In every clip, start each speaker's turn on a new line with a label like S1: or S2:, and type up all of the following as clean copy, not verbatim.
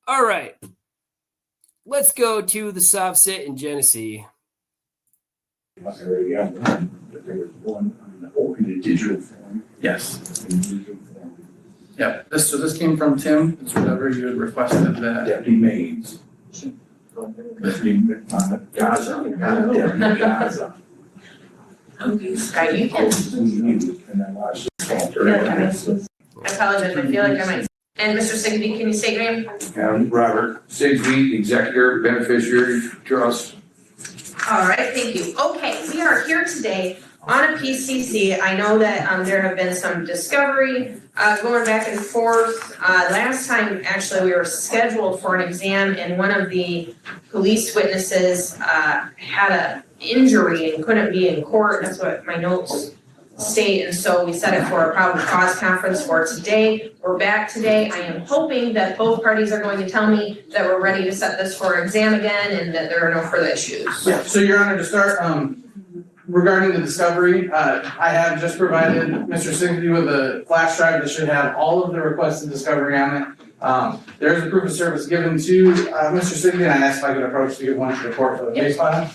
S1: All right. Let's go to the soft sit in Genesee.
S2: I already got one, but there was one in the digital form.
S3: Yes.
S2: In digital form.
S3: Yep. This came from Tim. It's whatever you had requested that.
S2: Deputy Mays. Deputy Gaza. Gaza.
S4: Sky, you can.
S2: And I watched this alter.
S4: I apologize, I feel like I might. And Mr. Sigsby, can you state your name?
S5: Robert Sigsby, Executor Beneficiary Trust.
S4: All right, thank you. Okay, we are here today on a PCC. I know that there have been some discovery going back and forth. Last time, actually, we were scheduled for an exam and one of the police witnesses had an injury and couldn't be in court. That's what my notes state, and so we set it for a probable cause conference for today. We're back today. I am hoping that both parties are going to tell me that we're ready to set this for exam again and that there are no further issues.
S3: Yeah, so Your Honor, to start, regarding the discovery, I have just provided Mr. Sigsby with a flash drive that should have all of the requested discovery on it. There is a proof of service given to Mr. Sigsby, and I asked if I could approach to give one to the court for the case file.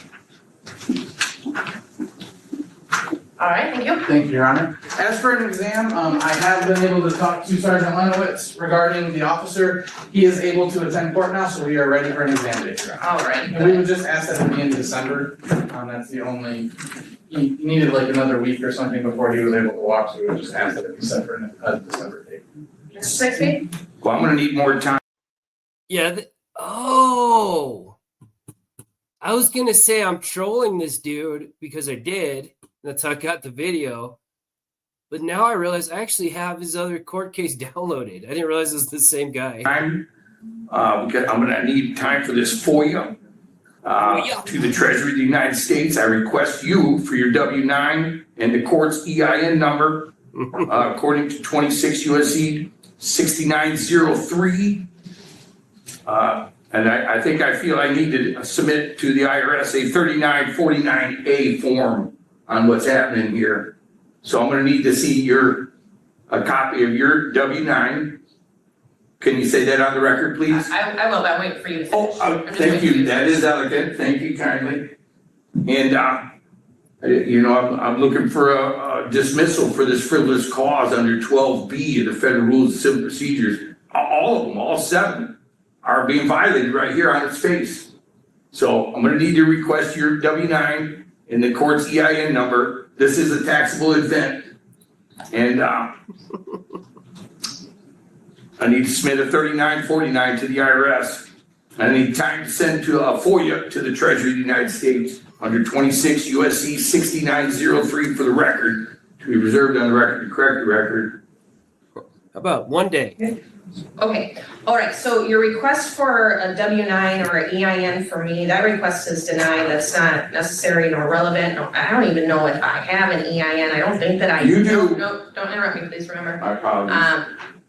S4: All right, thank you.
S3: Thank you, Your Honor. As for an exam, I have been able to talk to Sergeant Lenowitz regarding the officer. He is able to attend court now, so we are ready for an exam date.
S4: All right.
S3: And we would just ask that at the end of December. That's the only, he needed like another week or something before he was able to walk, so we would just ask that it be set for a December date.
S4: Mr. Sigsby?
S5: Well, I'm gonna need more time.
S1: Yeah. Oh. I was going to say I'm trolling this dude because I did. That's how I got the video. But now I realize I actually have his other court case downloaded. I didn't realize it was the same guy.
S5: Because I'm gonna need time for this FOIA. To the Treasury of the United States, I request you for your W-9 and the court's EIN number, according to 26 U.S.C. 6903. And I think I feel I need to submit to the IRS a 3949A form on what's happening here. So I'm gonna need to see a copy of your W-9. Can you say that on the record, please?
S4: I will, but I'm waiting for you to finish.
S5: Thank you, that is elegant, thank you kindly. And, I'm looking for a dismissal for this frivolous cause under 12B of the Federal Rules of Civil Procedures. All of them, all 7, are being violated right here on its face. So I'm gonna need to request your W-9 and the court's EIN number. This is a taxable event. And I need to submit a 3949 to the IRS. I need time to send to a FOIA to the Treasury of the United States under 26 U.S.C. 6903 for the record, to be reserved on the record, to correct the record.
S1: How about one day?
S4: Okay, all right, so your request for a W-9 or an EIN for me, that request is denied. That's not necessary nor relevant. No, I don't even know if I have an EIN. I don't think that I do.
S5: You do.
S4: No, don't interrupt me, please remember.
S5: I apologize.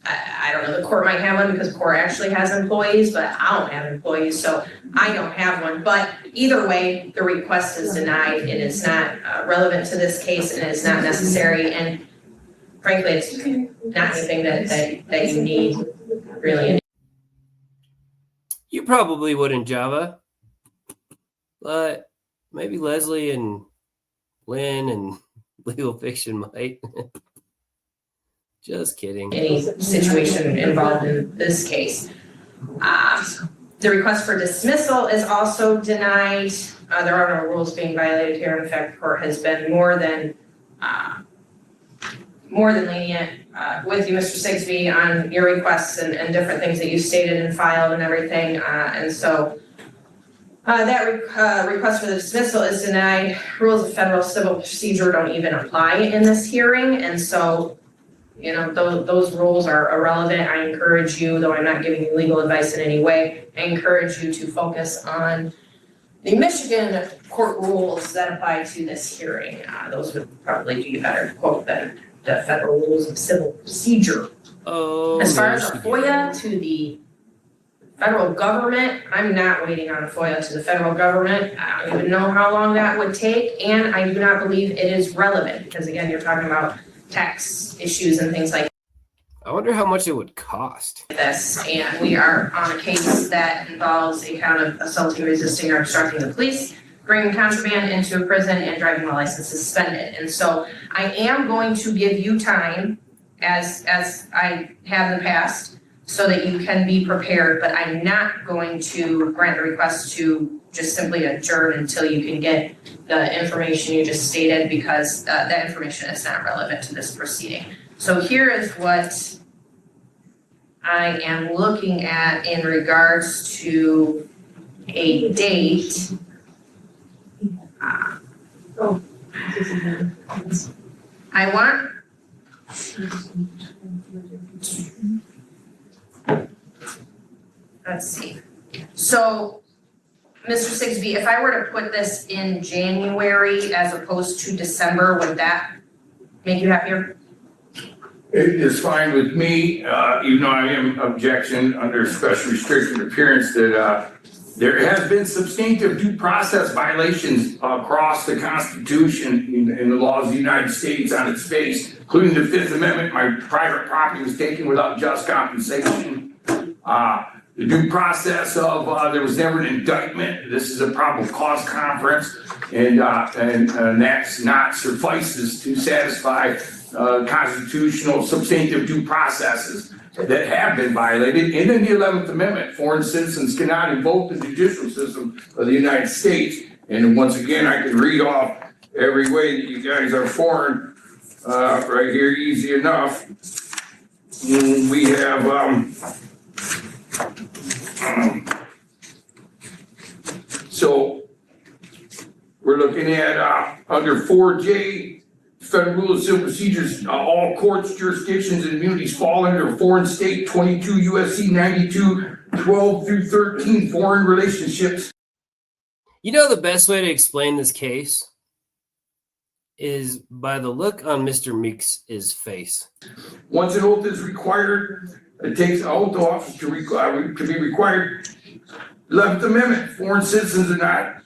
S4: I don't know, the court might have one because court actually has employees, but I don't have employees, so I don't have one. But either way, the request is denied. It is not relevant to this case and it is not necessary. And frankly, it's not anything that you need, really.
S1: You probably wouldn't, Java. But maybe Leslie and Lynn and Legal Fiction might. Just kidding.
S4: Any situation involved in this case. The request for dismissal is also denied. There are no rules being violated here. In fact, the court has been more than lenient with you, Mr. Sigsby, on your requests and different things that you stated and filed and everything. And so that request for the dismissal is denied. Rules of federal civil procedure don't even apply in this hearing. And so, those rules are irrelevant. I encourage you, though I'm not giving you legal advice in any way, I encourage you to focus on the Michigan court rules that apply to this hearing. Those would probably do you better to quote than the federal rules of civil procedure.
S1: Oh,
S4: as far as a FOIA to the federal government, I'm not waiting on a FOIA to the federal government. I don't even know how long that would take, and I do not believe it is relevant because, again, you're talking about tax issues and things like that.
S1: I wonder how much it would cost.
S4: this, and we are on a case that involves a count of assaulting, resisting, or obstructing the police, bringing contraband into a prison, and driving while license suspended. And so I am going to give you time, as I have in the past, so that you can be prepared, but I'm not going to grant the request to just simply adjourn until you can get the information you just stated, because that information is not relevant to this proceeding. So here is what I am looking at in regards to a date. I want. Let's see. So, Mr. Sigsby, if I were to put this in January as opposed to December, would that make you happier?
S5: It is fine with me, even though I am objection under special restriction appearance that there has been substantive due process violations across the Constitution and the laws of the United States on its face, including the Fifth Amendment. My private property was taken without just compensation. The due process of there was never an indictment. This is a probable cause conference, and that's not suffices to satisfy constitutional substantive due processes that have been violated. And in the 11th Amendment, foreign citizens cannot invoke the judicial system of the United States. And once again, I can read off every way that you guys are foreign right here, easy enough. We have so we're looking at under 4J, Federal Rule of Civil Procedures, all courts, jurisdictions, and immunities fall under foreign state 22 USC 92, 12 through 13, foreign relationships.
S1: You know, the best way to explain this case is by the look on Mr. Meeks' face.
S5: Once an oath is required, it takes an oath of office to be required. 11th Amendment, foreign citizens are not,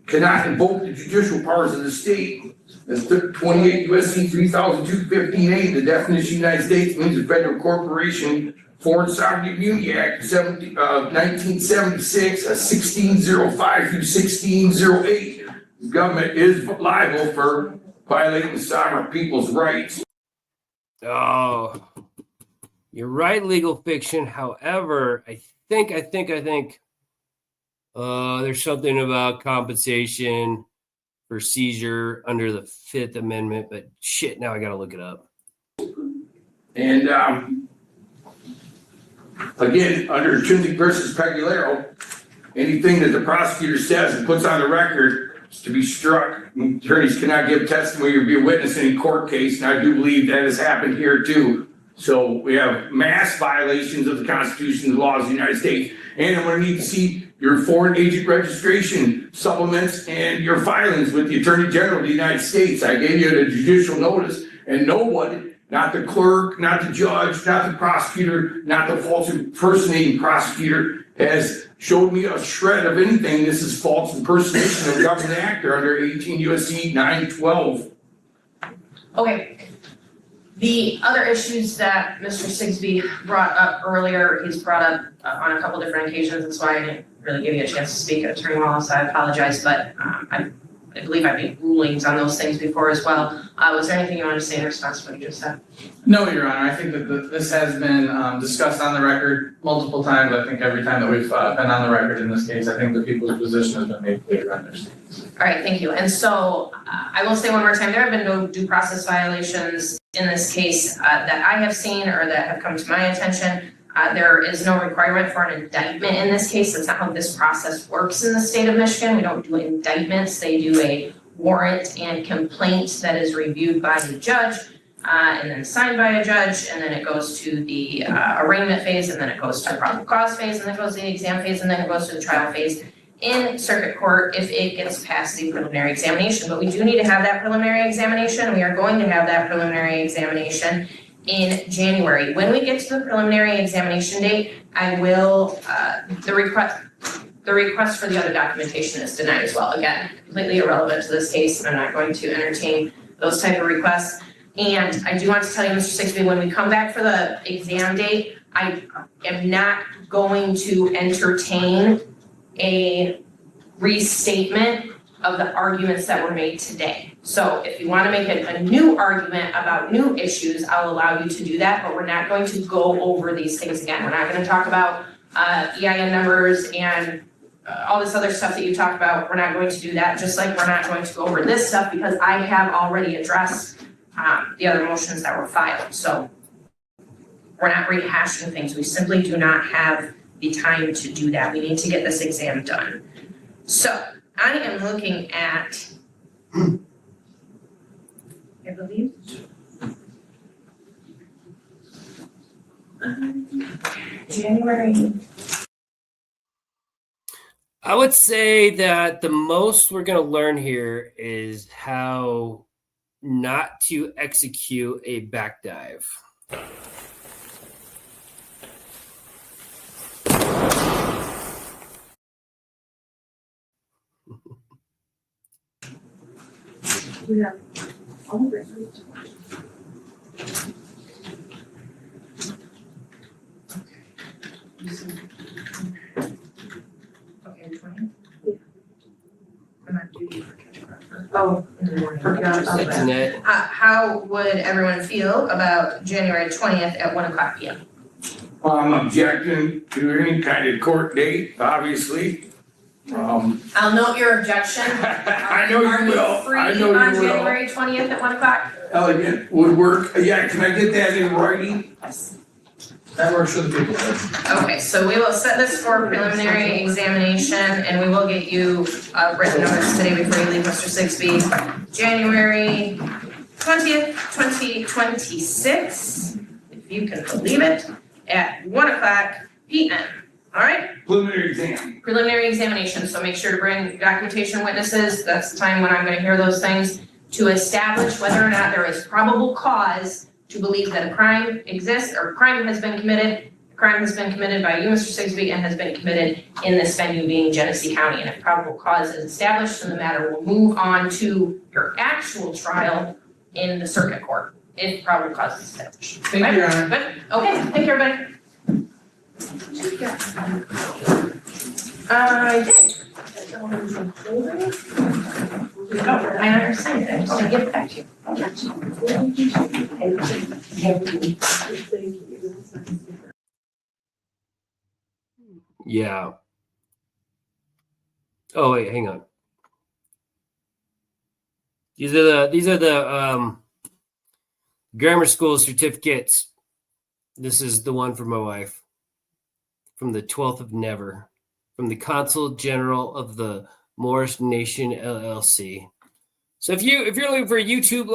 S5: cannot invoke the judicial powers of the state. That's 28 USC 3015A, the definition of the United States means a federal corporation. Foreign Sovereign Immunity Act 1976, 1605 through 1608. The government is liable for violating the sovereign people's rights.
S1: Oh, you're right, legal fiction. However, I think there's something about compensation for seizure under the Fifth Amendment, but shit, now I gotta look it up.
S5: And again, under Trinity versus Pegularo, anything that the prosecutor says and puts on the record is to be struck. Attorneys cannot give testimony or be a witness in a court case, and I do believe that has happened here too. So we have mass violations of the Constitution and the laws of the United States. And I'm going to need to see your foreign agent registration supplements and your filings with the Attorney General of the United States. I gave you the judicial notice, and no one, not the clerk, not the judge, not the prosecutor, not the false impersonating prosecutor, has showed me a shred of anything. This is false impersonation of a government actor under 18 USC 912.
S4: Okay. The other issues that Mr. Sigsby brought up earlier, he's brought up on a couple different occasions. That's why I didn't really give you a chance to speak at Attorney Wallace. I apologize, but I believe I made rulings on those things before as well. Was there anything you wanted to say in response to what you just said? No, Your Honor. I think that this has been discussed on the record multiple times. I think every time that we've been on the record in this case, I think the people's position has been made clear on their statements. All right, thank you. And so I will say one more time, there have been no due process violations in this case that I have seen or that have come to my attention. There is no requirement for an indictment in this case. That's not how this process works in the state of Michigan. We don't do indictments. They do a warrant and complaint that is reviewed by the judge and then signed by a judge, and then it goes to the arraignment phase, and then it goes to the probable cause phase, and then it goes to the exam phase, and then it goes to the trial phase in circuit court if it gets past the preliminary examination. But we do need to have that preliminary examination. We are going to have that preliminary examination in January. When we get to the preliminary examination date, I will, the request for the other documentation is denied as well. Again, completely irrelevant to this case. I'm not going to entertain those type of requests. And I do want to tell you, Mr. Sixby, when we come back for the exam date, I am not going to entertain a restatement of the arguments that were made today. So if you want to make a new argument about new issues, I'll allow you to do that, but we're not going to go over these things again. We're not going to talk about EIN numbers and all this other stuff that you talked about. We're not going to do that, just like we're not going to go over this stuff because I have already addressed the other motions that were filed. So we're not rehashing things. We simply do not have the time to do that. We need to get this exam done. So I am looking at, I believe, January.
S1: I would say that the most we're going to learn here is how not to execute a back dive.
S6: Yeah. All right.
S4: Okay, 20?
S6: Yeah.
S4: I'm not duty for catch-up.
S6: Oh,
S4: In the morning.
S6: forgot about
S1: That's
S6: that.
S1: net.
S4: How would everyone feel about January 20th at 1:00 p.m.?
S5: Well, I'm objecting to any kind of court date, obviously.
S4: I'll note your objection.
S5: I know you will. I know
S4: Are you
S5: you
S4: free on
S5: will.
S4: January 20th at 1:00?
S5: Elegant would work. Yeah, can I get that in writing?
S3: That works for the people.
S4: Okay, so we will set this for preliminary examination and we will get you a written notice today before you leave, Mr. Sixby. January 20th, 2026, if you can believe it, at 1:00 p.m. All right?
S5: Preliminary exam.
S4: Preliminary examination, so make sure to bring documentation witnesses, that's the time when I'm gonna hear those things, to establish whether or not there is probable cause to believe that a crime exists or a crime has been committed. A crime has been committed by you, Mr. Sigsbee, and has been committed in this venue being Genesee County. And if probable cause is established, then the matter will move on to your actual trial in the circuit court, if probable cause is established.
S3: Thank you, Your Honor.
S4: Good, okay, thank you, everybody. I did. Oh, I understand it, I'm just gonna give it back to you.
S1: Yeah. Oh wait, hang on. These are the grammar school certificates. This is the one for my wife from the 12th of Never, from the Consul General of the Morris Nation LLC. So if you're looking for a YouTube